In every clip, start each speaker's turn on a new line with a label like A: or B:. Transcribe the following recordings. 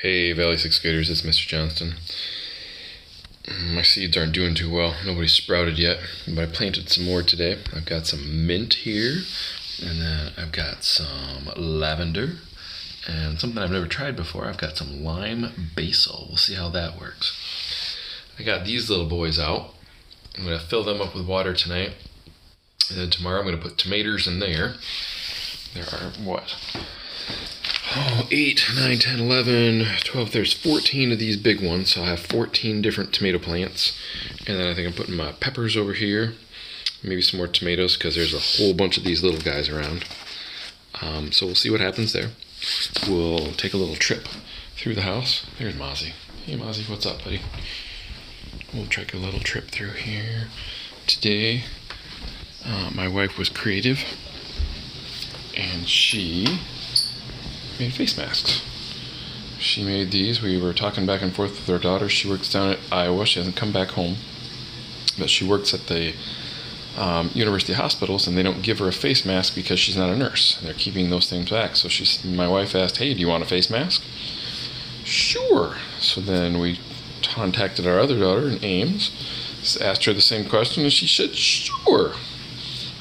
A: Hey Valley 6 Gators, it's Mr. Johnston. My seeds aren't doing too well. Nobody's sprouted yet, but I planted some more today. I've got some mint here, and then I've got some lavender, and something I've never tried before. I've got some lime basil. We'll see how that works. I got these little boys out. I'm going to fill them up with water tonight, and then tomorrow I'm going to put tomatoes in there. There are what? 8, 9, 10, 11, 12, there's 14 of these big ones, so I'll have 14 different tomato plants. And then I think I'm putting my peppers over here, maybe some more tomatoes, because there's a whole bunch of these little guys around. So we'll see what happens there. We'll take a little trip through the house. There's Mozzie. Hey Mozzie, what's up, buddy? We'll take a little trip through here. Today, my wife was creative, and she made face masks. She made these. We were talking back and forth with our daughter. She works down at Iowa. She hasn't come back home, but she works at the university hospitals, and they don't give her a face mask because she's not a nurse. They're keeping those things back. So my wife asked, "Hey, do you want a face mask?" Sure. So then we contacted our other daughter in Ames, asked her the same question, and she said, "Sure."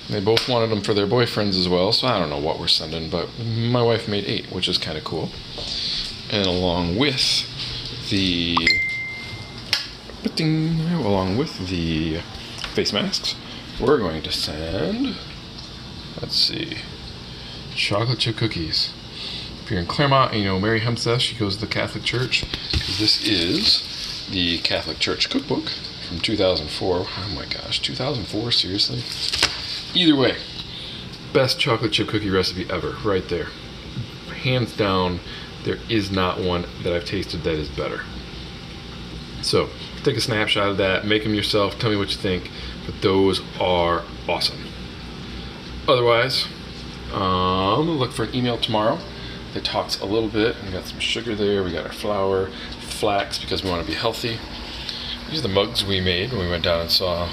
A: They both wanted them for their boyfriends as well, so I don't know what we're sending, but my wife made 8, which is kind of cool. And along with the face masks, we're going to send, let's see, chocolate chip cookies. If you're in Claremont and you know Mary Hempstead, she goes to the Catholic Church, because this is the Catholic Church cookbook from 2004. Oh my gosh, 2004, seriously? Either way, best chocolate chip cookie recipe ever, right there. Hands down, there is not one that I've tasted that is better. So, take a snapshot of that, make them yourself, tell me what you think, but those are awesome. Otherwise, I'm gonna look for an email tomorrow that talks a little bit. We got some sugar there, we got our flour, flax, because we want to be healthy. These are the mugs we made when we went down and saw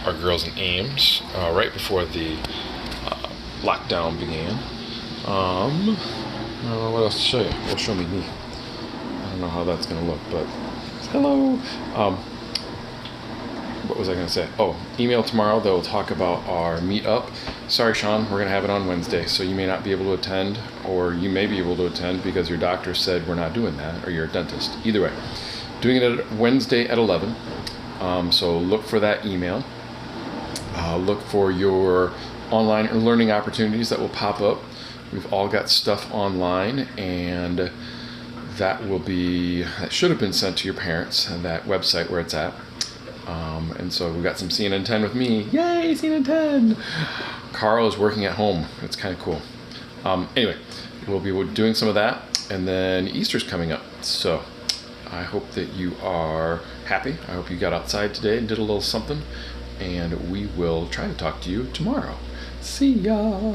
A: our girls in Ames right before the lockdown began. I don't know what else to show you. Well, show me. I don't know how that's going to look, but hello. What was I going to say? Oh, email tomorrow. They'll talk about our meetup. Sorry, Sean, we're going to have it on Wednesday, so you may not be able to attend, or you may be able to attend because your doctor said we're not doing that, or you're a dentist. Either way, doing it at Wednesday at 11. So look for that email. Look for your online learning opportunities that will pop up. We've all got stuff online, and that should have been sent to your parents and that website where it's at. And so we've got some CNN 10 with me. Yay, CNN 10! Carl is working at home. It's kind of cool. Anyway, we'll be doing some of that, and then Easter's coming up. So I hope that you are happy. I hope you got outside today and did a little something. And we will try to talk to you tomorrow. See ya!